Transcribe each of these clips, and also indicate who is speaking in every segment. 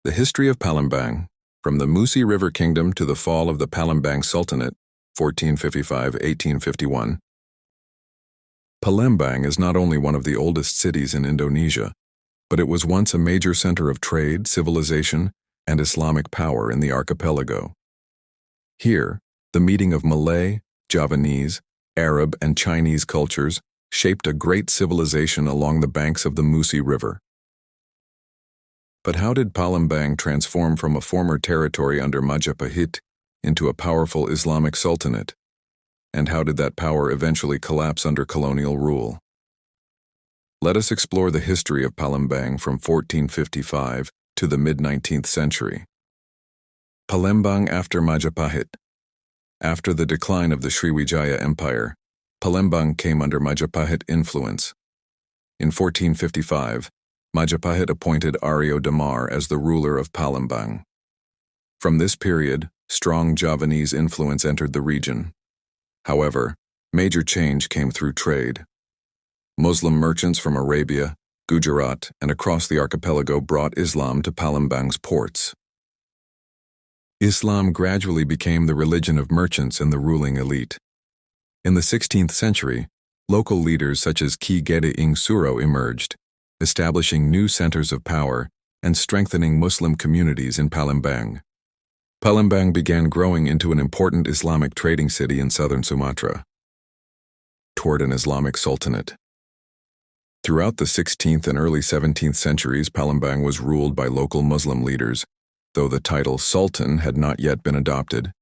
Speaker 1: The history of Palembang, from the Musi River Kingdom to the fall of the Palembang Sultanate, 1455–1851. Palembang is not only one of the oldest cities in Indonesia, but it was once a major center of trade, civilization, and Islamic power in the archipelago. Here, the meeting of Malay, Javanese, Arab, and Chinese cultures shaped a great civilization along the banks of the Musi River. But how did Palembang transform from a former territory under Majapahit into a powerful Islamic sultanate? And how did that power eventually collapse under colonial rule? Let us explore the history of Palembang from 1455 to the mid-19th century. Palembang after Majapahit. After the decline of the Sriwijaya Empire, Palembang came under Majapahit influence. In 1455, Majapahit appointed Aryo Damar as the ruler of Palembang. From this period, strong Javanese influence entered the region. However, major change came through trade. Muslim merchants from Arabia, Gujarat, and across the archipelago brought Islam to Palembang's ports. Islam gradually became the religion of merchants and the ruling elite. In the 16th century, local leaders such as Ki Gede-ing Suro emerged, establishing new centers of power and strengthening Muslim communities in Palembang. Palembang began growing into an important Islamic trading city in southern Sumatra, toward an Islamic sultanate. Throughout the 16th and early 17th centuries, Palembang was ruled by local Muslim leaders, though the title Sultan had not yet been adopted.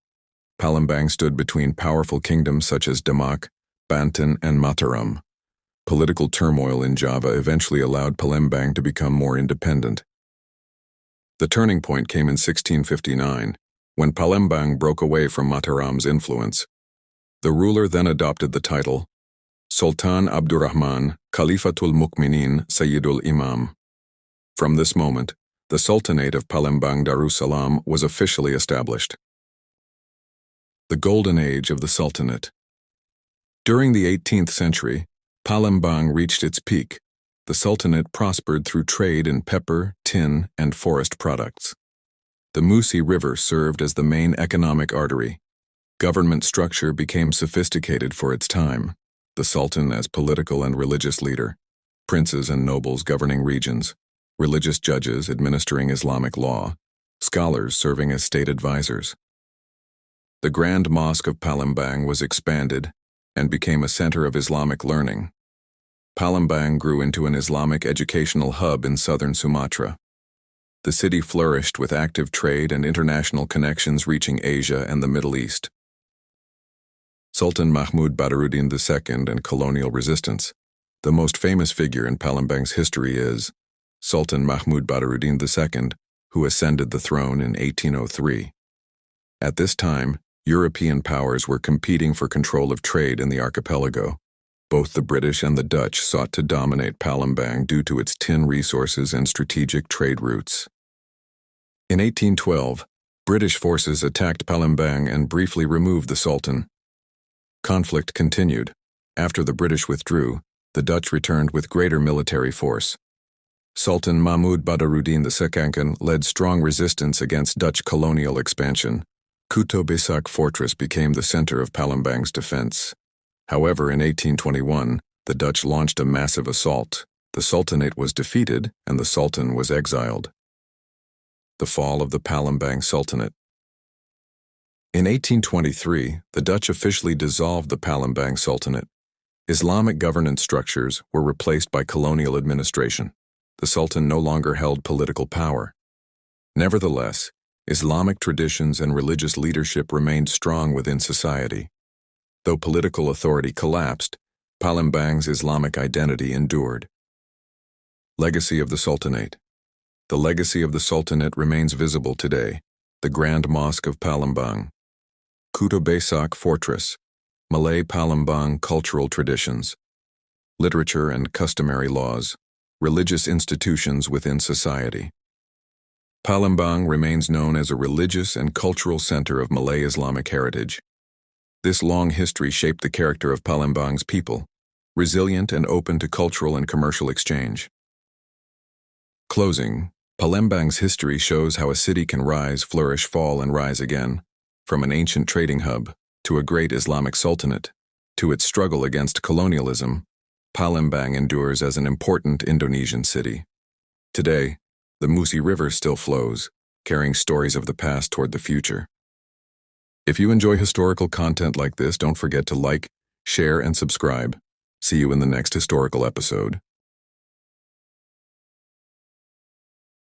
Speaker 1: Palembang stood between powerful kingdoms such as Demak, Banten, and Mataram. Political turmoil in Java eventually allowed Palembang to become more independent. The turning point came in 1659, when Palembang broke away from Mataram's influence. The ruler then adopted the title Sultan Abdurrahman Khalifatul Mukminin Sayyidul Imam. From this moment, the Sultanate of Palembang Darussalam was officially established. The Golden Age of the Sultanate. During the 18th century, Palembang reached its peak. The Sultanate prospered through trade in pepper, tin, and forest products. The Musi River served as the main economic artery. Government structure became sophisticated for its time. The Sultan as political and religious leader, princes and nobles governing regions, religious judges administering Islamic law, scholars serving as state advisors. The Grand Mosque of Palembang was expanded and became a center of Islamic learning. Palembang grew into an Islamic educational hub in southern Sumatra. The city flourished with active trade and international connections reaching Asia and the Middle East. Sultan Mahmud Badaruddin II and colonial resistance. The most famous figure in Palembang's history is Sultan Mahmud Badaruddin II, who ascended the throne in 1803. At this time, European powers were competing for control of trade in the archipelago. Both the British and the Dutch sought to dominate Palembang due to its tin resources and strategic trade routes. In 1812, British forces attacked Palembang and briefly removed the Sultan. Conflict continued. After the British withdrew, the Dutch returned with greater military force. Sultan Mahmud Badaruddin II led strong resistance against Dutch colonial expansion. Kuto Besak Fortress became the center of Palembang's defense. However, in 1821, the Dutch launched a massive assault. The Sultanate was defeated, and the Sultan was exiled. The fall of the Palembang Sultanate. In 1823, the Dutch officially dissolved the Palembang Sultanate. Islamic governance structures were replaced by colonial administration. The Sultan no longer held political power. Nevertheless, Islamic traditions and religious leadership remained strong within society. Though political authority collapsed, Palembang's Islamic identity endured. Legacy of the Sultanate. The legacy of the Sultanate remains visible today. The Grand Mosque of Palembang. Kuto Besak Fortress. Malay Palembang cultural traditions. Literature and customary laws. Religious institutions within society. Palembang remains known as a religious and cultural center of Malay Islamic heritage. This long history shaped the character of Palembang's people, resilient and open to cultural and commercial exchange. Closing, Palembang's history shows how a city can rise, flourish, fall, and rise again, from an ancient trading hub to a great Islamic sultanate. To its struggle against colonialism, Palembang endures as an important Indonesian city. Today, the Musi River still flows, carrying stories of the past toward the future. If you enjoy historical content like this, don't forget to like, share, and subscribe. See you in the next historical episode.